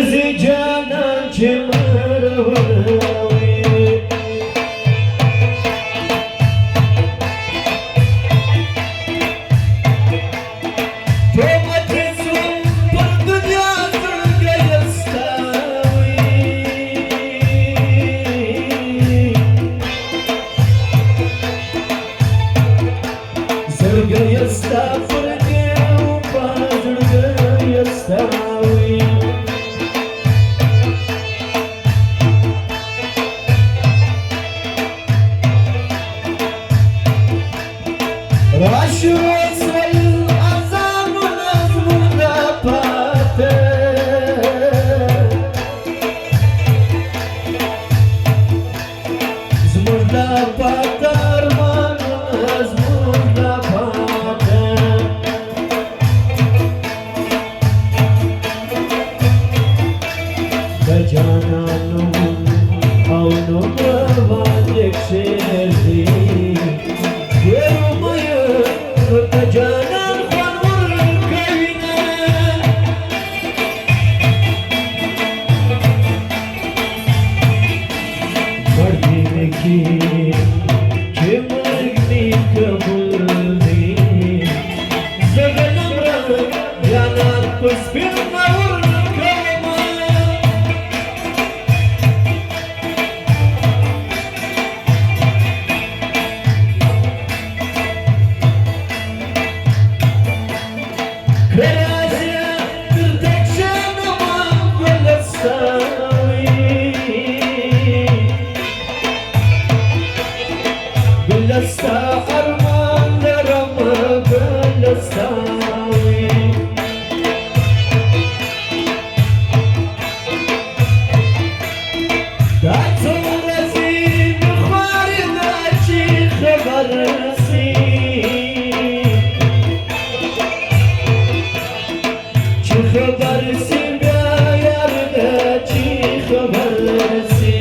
زي جانان جمروي توما تزوم بالدنيا زرقا يستاوي زرقا يستاوي وبازرقا يستاوي راشو اسول ازام نظم نباته زمر نباته ارمان زمر نباته بجانانو او نمروانك شيري جانان خانور الكوينة مردي مكي كمرقني قبلني زغل امرك جانان قصبي نور الكوينة بلستا أرمان لرمى بلستاوي داتو رزين خواري داتي خبر رسي چي خبر رسي بيار داتي خبر رسي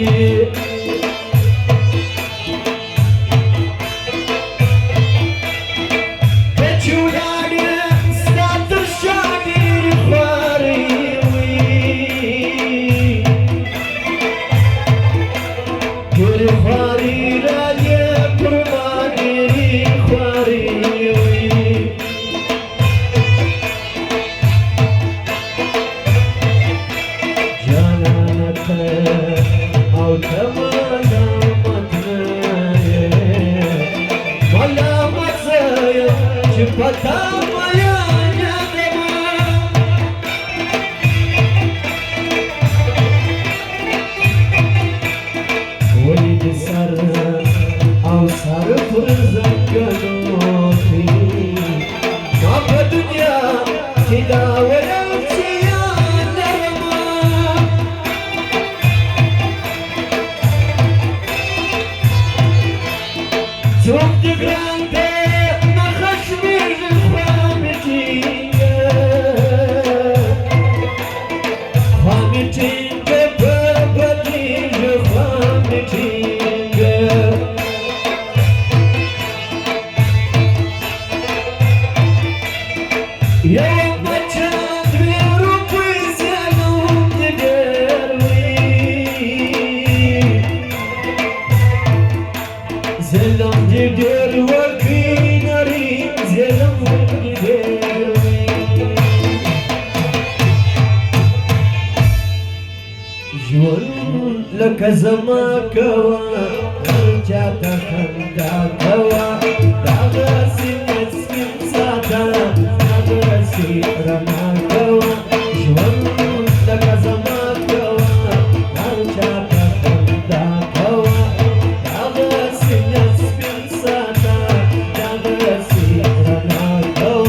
لك زما كوا رجعت خندا كوا دغسي نسيم ساتا دغسي رنا كوا جوان لك زما كوا رجعت خندا كوا دغسي نسيم ساتا دغسي رنا كوا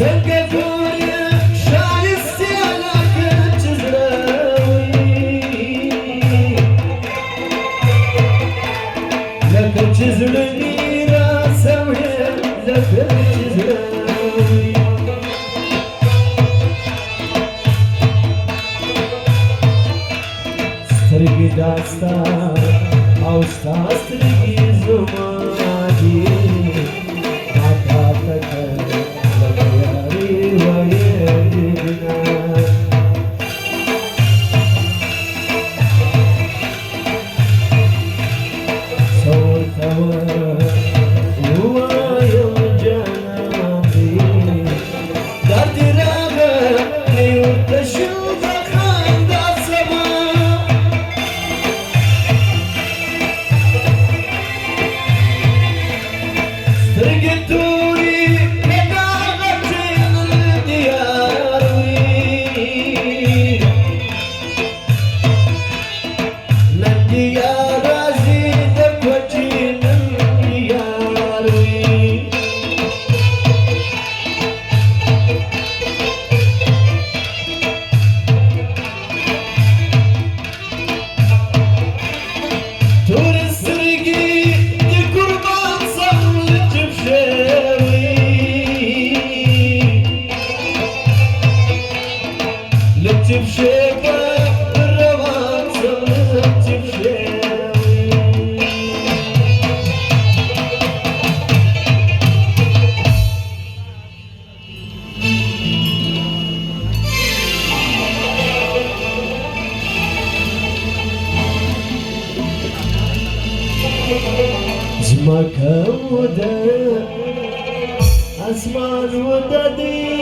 سقفوني شايستي لك تزراوي لك تزرني راسوي لك تزراوي سترقي داستا او ستا سترقي زماني زمك ودا أسمان ودادي